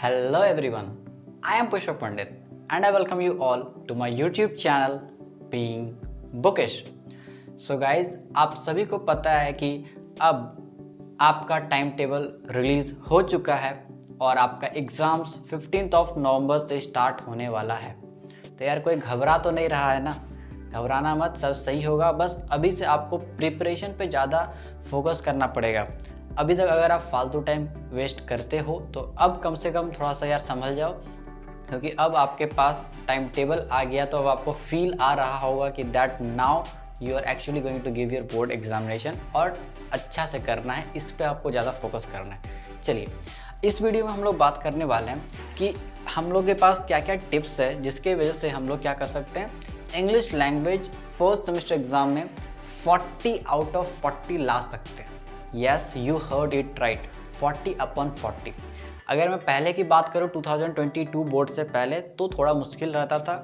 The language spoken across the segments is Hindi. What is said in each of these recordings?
Hello everyone, I am Pushpak Pandit and I welcome you all to my YouTube channel Being Bookish. So guys, आप सभी को पता है कि अब आपका टाइम टेबल रिलीज हो चुका है और आपका एग्ज़ाम्स 15 नवंबर से स्टार्ट होने वाला है। तो यार कोई घबरा तो नहीं रहा है ना? घबराना मत, सब सही होगा। बस अभी से आपको प्रिपरेशन पे ज़्यादा फोकस करना पड़ेगा। अभी तक अगर आप फालतू टाइम वेस्ट करते हो तो अब कम से कम थोड़ा सा यार संभल जाओ, क्योंकि अब आपके पास टाइम टेबल आ गया तो अब आपको फील आ रहा होगा कि that now you are actually going to give your board examination और अच्छा से करना है, इस पे आपको ज़्यादा फोकस करना है। चलिए, इस वीडियो में हम लोग बात करने वाले हैं कि हम लोग के पास क्या क्या टिप्स है जिसके वजह से हम लोग क्या कर सकते हैं, English language first semester exam में 40 आउट ऑफ 40 ला सकते हैं। Yes, you heard it right, 40/40। अगर मैं पहले की बात करूँ 2022 बोर्ड से पहले तो थोड़ा मुश्किल रहता था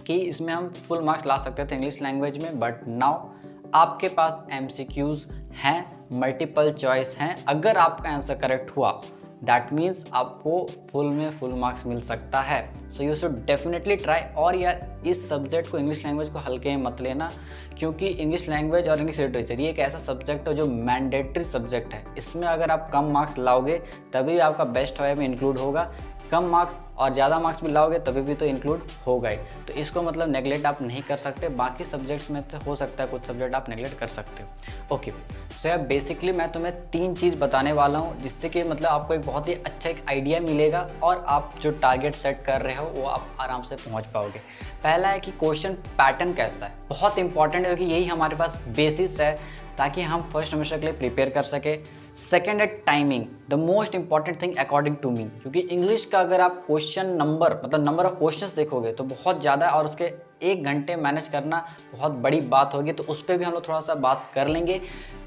कि इसमें हम फुल मार्क्स ला सकते थे इंग्लिश लैंग्वेज में, बट नाउ आपके पास MCQs हैं, मल्टीपल चॉइस हैं। अगर आपका आंसर करेक्ट हुआ दैट मीन्स आपको फुल में फुल मार्क्स मिल सकता है। So you should definitely try. और यार इस सब्जेक्ट को, इंग्लिश लैंग्वेज को हल्के में मत लेना, क्योंकि इंग्लिश लैंग्वेज और इंग्लिश लिटरेचर ये एक ऐसा सब्जेक्ट है जो मैंडेटरी सब्जेक्ट है। इसमें अगर आप कम मार्क्स लाओगे तभी आपका बेस्ट वाई में इंक्लूड होगा, कम मार्क्स और ज़्यादा मार्क्स भी लाओगे तभी भी तो इंक्लूड होगा ही। तो इसको मतलब नेगलेक्ट आप नहीं कर सकते। बाकी सब्जेक्ट्स में तो हो सकता है कुछ सब्जेक्ट आप नेगलेक्ट कर सकते हो। ओके, सो यार बेसिकली मैं तुम्हें 3 चीज़ बताने वाला हूँ जिससे कि मतलब आपको एक बहुत ही अच्छा एक आइडिया मिलेगा और आप जो टारगेट सेट कर रहे हो वो आप आराम से पहुँच पाओगे। पहला है कि क्वेश्चन पैटर्न कैसा है, बहुत इंपॉर्टेंट है क्योंकि यही हमारे पास बेसिस है ताकि हम फर्स्ट सेमेस्टर के लिए प्रिपेयर कर सके। सेकेंड है timing, the most important thing according to me, क्योंकि इंग्लिश का अगर आप क्वेश्चन नंबर मतलब नंबर ऑफ क्वेश्चंस देखोगे तो बहुत ज़्यादा है और उसके 1 घंटे मैनेज करना बहुत बड़ी बात होगी, तो उस पर भी हम लोग थोड़ा सा बात कर लेंगे।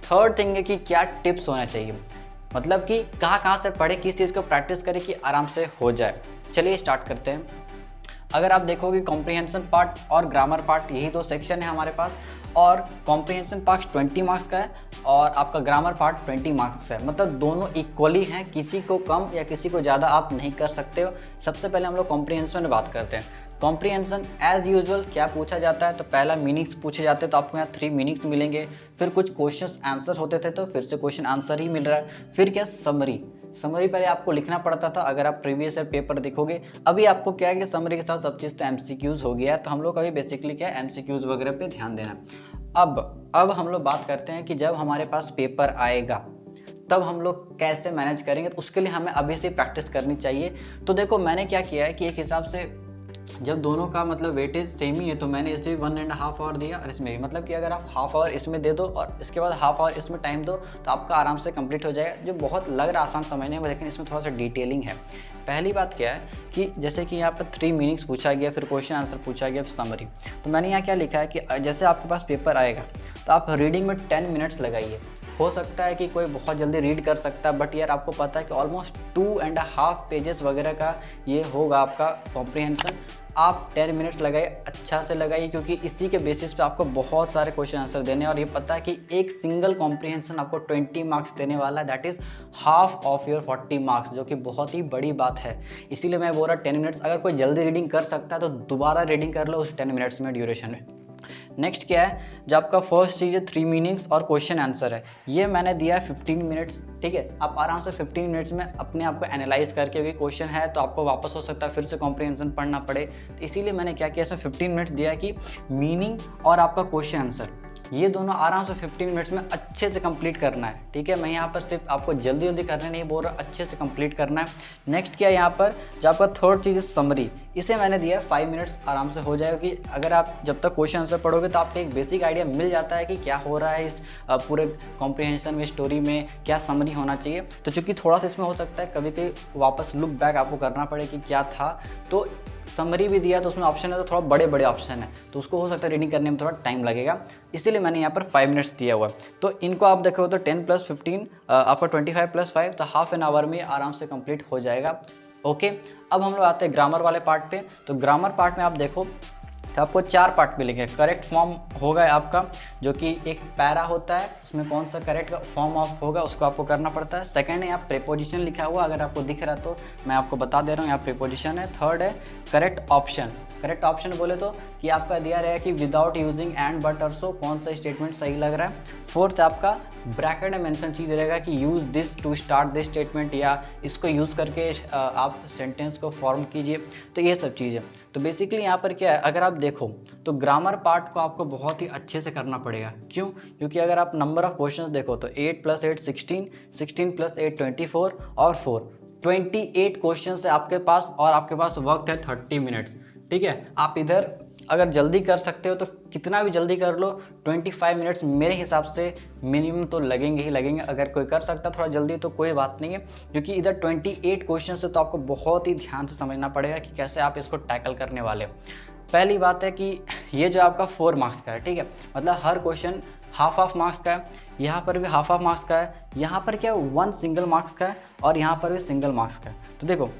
थर्ड थिंग है कि क्या टिप्स होना चाहिए, मतलब कि कहाँ से पढ़े, किस चीज़ को प्रैक्टिस करें कि आराम से हो जाए। चलिए स्टार्ट करते हैं। अगर आप देखोगे कॉम्प्रिहेंशन पार्ट और ग्रामर पार्ट, यही 2 सेक्शन है हमारे पास, और कॉम्प्रिहेंशन पार्ट 20 मार्क्स का है और आपका ग्रामर पार्ट 20 मार्क्स है। मतलब दोनों इक्वली हैं, किसी को कम या किसी को ज़्यादा आप नहीं कर सकते हो। सबसे पहले हम लोग कॉम्प्रिहेंशन में बात करते हैं। कॉम्प्रिहेंशन एज यूजुअल क्या पूछा जाता है, तो पहला मीनिंग्स पूछे जाते हैं, तो आपको यहाँ 3 मीनिंग्स मिलेंगे। फिर कुछ क्वेश्चंस आंसर होते थे तो फिर से क्वेश्चन आंसर ही मिल रहा है। फिर क्या, समरी पहले आपको लिखना पड़ता था अगर आप प्रीवियस ईयर पेपर देखोगे। अभी आपको क्या है कि समरी के साथ सब चीज़ तो MCQs हो गया है, तो हम लोग अभी बेसिकली क्या है MCQs वगैरह पे ध्यान देना। अब हम लोग बात करते हैं कि जब हमारे पास पेपर आएगा तब हम लोग कैसे मैनेज करेंगे, तो उसके लिए हमें अभी से प्रैक्टिस करनी चाहिए। तो देखो मैंने क्या किया है कि एक हिसाब से जब दोनों का मतलब वेटेज सेम ही है तो मैंने इसे 1.5 आवर दिया और इसमें भी, मतलब कि अगर आप हाफ आवर इसमें दे दो और इसके बाद हाफ आवर इसमें टाइम दो तो आपका आराम से कंप्लीट हो जाएगा। जो बहुत लग रहा आसान समझने में, लेकिन इसमें थोड़ा सा डिटेलिंग है। पहली बात क्या है कि जैसे कि यहाँ पर 3 मीनिंग्स पूछा गया, फिर क्वेश्चन आंसर पूछा गया, फिर समरी। तो मैंने यहाँ क्या लिखा है कि जैसे आपके पास पेपर आएगा तो आप रीडिंग में 10 मिनट्स लगाइए। हो सकता है कि कोई बहुत जल्दी रीड कर सकता है, बट यार आपको पता है कि ऑलमोस्ट 2.5 पेजेस वगैरह का ये होगा आपका कॉम्प्रिहेंशन। आप 10 मिनट्स लगाइए, अच्छा से लगाइए, क्योंकि इसी के बेसिस पे आपको बहुत सारे क्वेश्चन आंसर देने हैं और ये पता है कि एक सिंगल कॉम्प्रिहेंशन आपको 20 मार्क्स देने वाला है, that is half of your 40 marks, जो कि बहुत ही बड़ी बात है। इसीलिए मैं बोल रहा 10 मिनट्स, अगर कोई जल्दी रीडिंग कर सकता है तो दोबारा रीडिंग कर लो उस 10 मिनट्स में ड्यूरेशन में। नेक्स्ट क्या है, जो आपका फर्स्ट चीज़ है 3 मीनिंग्स और क्वेश्चन आंसर है, ये मैंने दिया है 15 मिनट्स। ठीक है, आप आराम से 15 मिनट्स में अपने आप को एनालाइज करके, क्योंकि क्वेश्चन है तो आपको वापस हो सकता है फिर से कॉम्प्रिहेंशन पढ़ना पड़े, तो इसीलिए मैंने क्या किया, इसमें 15 मिनट्स दिया कि मीनिंग और आपका क्वेश्चन आंसर ये दोनों आराम से 15 मिनट्स में अच्छे से कंप्लीट करना है। ठीक है, मैं यहाँ पर सिर्फ आपको जल्दी करने नहीं बोल रहा, अच्छे से कंप्लीट करना है। नेक्स्ट क्या है, यहाँ पर जो आपका थर्ड चीज़ है समरी, इसे मैंने दिया 5 मिनट्स, आराम से हो जाएगा। कि अगर आप जब तक क्वेश्चन आंसर पढ़ोगे तो आपको एक बेसिक आइडिया मिल जाता है कि क्या हो रहा है इस पूरे कॉम्प्रिहेंशन में, स्टोरी में क्या समरी होना चाहिए। तो चूँकि थोड़ा सा इसमें हो सकता है कभी कभी वापस लुक बैक आपको करना पड़े कि क्या था, तो समरी भी दिया तो उसमें ऑप्शन है तो थोड़ा बड़े ऑप्शन है, तो उसको हो सकता है रीडिंग करने में थोड़ा टाइम लगेगा, इसीलिए मैंने यहाँ पर 5 मिनट्स दिया हुआ। तो इनको आप देखो तो 10 + 15 आपका 25 + 5, तो हाफ एन आवर में आराम से कंप्लीट हो जाएगा। ओके, अब हम लोग आते हैं ग्रामर वाले पार्ट पे। तो ग्रामर पार्ट में आप देखो तो आपको 4 पार्ट मिलेंगे। करेक्ट फॉर्म होगा आपका, जो कि एक पैरा होता है, उसमें कौन सा करेक्ट फॉर्म ऑफ होगा उसको आपको करना पड़ता है। सेकंड है यहाँ प्रीपोजिशन लिखा हुआ, अगर आपको दिख रहा है तो मैं आपको बता दे रहा हूँ, यहाँ प्रीपोजिशन है। थर्ड है करेक्ट ऑप्शन। करेक्ट ऑप्शन बोले तो कि आपका दिया रहेगा कि विदाउट यूजिंग एंड बट और सो कौन सा स्टेटमेंट सही लग रहा है। फोर्थ आपका ब्रैकेट में मेंशन चीज़ रहेगा कि use this to start this statement, या इसको यूज़ करके आप सेंटेंस को फॉर्म कीजिए। तो ये सब चीज़ है। तो बेसिकली यहाँ पर क्या है, अगर आप देखो तो ग्रामर पार्ट को आपको बहुत ही अच्छे से करना पड़ेगा। क्यों? क्योंकि अगर आप नंबर ऑफ क्वेश्चंस देखो तो 8 + 8 16, 16 + 8 24 और 4 28 क्वेश्चन है आपके पास, और आपके पास वक्त है 30 मिनट्स। ठीक है, आप इधर अगर जल्दी कर सकते हो तो कितना भी जल्दी कर लो, 25 मिनट्स मेरे हिसाब से मिनिमम तो लगेंगे ही लगेंगे। अगर कोई कर सकता थोड़ा जल्दी तो कोई बात नहीं है, क्योंकि इधर 28 क्वेश्चन है तो आपको बहुत ही ध्यान से समझना पड़ेगा कि कैसे आप इसको टैकल करने वाले हो। पहली बात है कि ये जो आपका 4 मार्क्स का है, ठीक है, मतलब हर क्वेश्चन हाफ मार्क्स का है, यहाँ पर भी हाफ मार्क्स का है, यहाँ पर क्या 1 सिंगल मार्क्स का है, और यहाँ पर भी सिंगल मार्क्स का है। तो देखो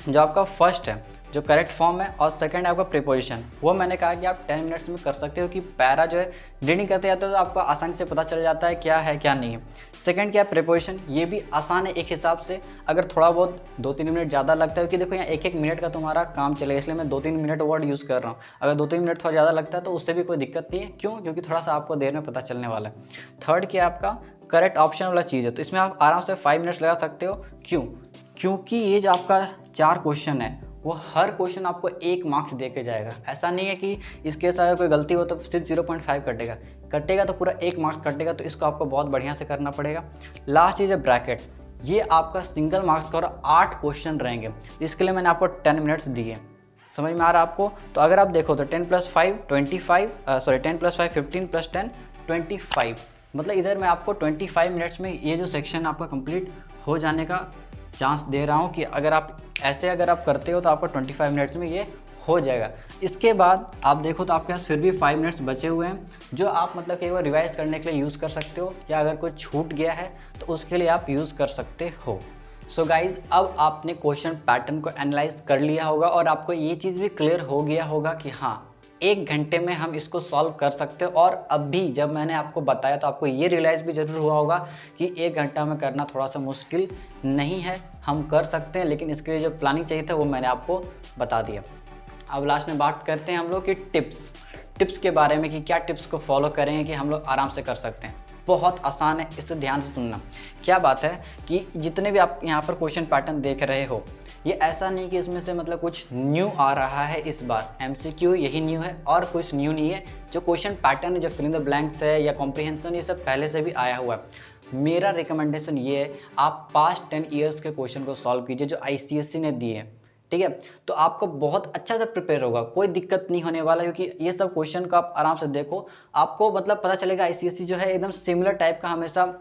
जो आपका फर्स्ट है जो करेक्ट फॉर्म है, और सेकंड है आपका प्रीपोजिशन, वो मैंने कहा कि आप 10 मिनट्स में कर सकते हो, कि पैरा जो है रीडिंग करते जाते हो तो आपको आसानी से पता चल जाता है क्या नहीं है। सेकंड क्या है प्रीपोजिशन, ये भी आसान है एक हिसाब से, अगर थोड़ा बहुत 2-3 मिनट ज़्यादा लगता है, क्योंकि देखो यहाँ 1-1 मिनट का तुम्हारा काम चलेगा, इसलिए मैं 2-3 मिनट वर्ड यूज़ कर रहा हूँ। अगर 2-3 मिनट थोड़ा ज़्यादा लगता है तो उससे भी कोई दिक्कत नहीं है। क्यों? क्योंकि थोड़ा सा आपको देर में पता चलने वाला है। थर्ड क्या आपका करेक्ट ऑप्शन वाला चीज़ है, तो इसमें आप आराम से 5 मिनट्स लगा सकते हो। क्यों? क्योंकि ये जो आपका 4 क्वेश्चन है वो हर क्वेश्चन आपको 1 मार्क्स दे के जाएगा। ऐसा नहीं है कि इसके साथ अगर कोई गलती हो तो सिर्फ 0.5 कटेगा तो पूरा 1 मार्क्स कटेगा, तो इसको आपको बहुत बढ़िया से करना पड़ेगा। लास्ट चीज़ है ब्रैकेट, ये आपका सिंगल मार्क्स का और 8 क्वेश्चन रहेंगे, इसके लिए मैंने आपको 10 मिनट्स दिए। समझ में आ रहा है आपको? तो अगर आप देखो तो 10 + 5 25, 10 + 5 15 + 10 25, मतलब इधर मैं आपको 25 मिनट्स में ये जो सेक्शन आपका कंप्लीट हो जाने का चांस दे रहा हूँ, कि अगर आप ऐसे अगर आप करते हो तो आपको 25 मिनट्स में ये हो जाएगा। इसके बाद आप देखो तो आपके पास फिर भी 5 मिनट्स बचे हुए हैं, जो आप मतलब एक बार रिवाइज करने के लिए यूज़ कर सकते हो, या अगर कोई छूट गया है तो उसके लिए आप यूज़ कर सकते हो। सो गाइज, अब आपने क्वेश्चन पैटर्न को एनालाइज कर लिया होगा, और आपको ये चीज़ भी क्लियर हो गया होगा कि हाँ 1 घंटे में हम इसको सॉल्व कर सकते हो। और अभी जब मैंने आपको बताया तो आपको ये रियलाइज़ भी ज़रूर हुआ होगा कि 1 घंटा में करना थोड़ा सा मुश्किल नहीं है, हम कर सकते हैं, लेकिन इसके लिए जो प्लानिंग चाहिए था वो मैंने आपको बता दिया। अब लास्ट में बात करते हैं हम लोग की टिप्स के बारे में, कि क्या टिप्स को फॉलो करेंगे कि हम लोग आराम से कर सकते हैं। बहुत आसान है, इसे ध्यान से सुनना। क्या बात है कि जितने भी आप यहाँ पर क्वेश्चन पैटर्न देख रहे हो, ये ऐसा नहीं कि इसमें से मतलब कुछ न्यू आ रहा है इस बार, MCQ यही न्यू है और कुछ न्यू नहीं है। जो क्वेश्चन पैटर्न है, जो फिल इन द ब्लैंक्स है या कॉम्प्रिहेंशन, ये सब पहले से भी आया हुआ है। मेरा रिकमेंडेशन ये है, आप पास्ट 10 ईयर्स के क्वेश्चन को सॉल्व कीजिए जो ICSE ने दिए हैं, ठीक है, तो आपको बहुत अच्छा से प्रिपेयर होगा, कोई दिक्कत नहीं होने वाला, क्योंकि ये सब क्वेश्चन का आप आराम से देखो, आपको मतलब पता चलेगा ICSE जो है एकदम सिमिलर टाइप का हमेशा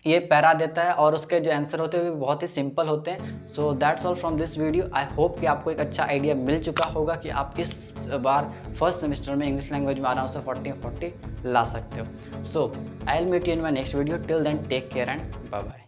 ये पैरा देता है, और उसके जो आंसर होते हैं वो बहुत ही सिंपल होते हैं। So that's all from this video. I hope कि आपको एक अच्छा आइडिया मिल चुका होगा कि आप इस बार फर्स्ट सेमेस्टर में इंग्लिश लैंग्वेज में आराम से 40 ला सकते हो। So I will meet you in my next video. Till then take care and bye bye.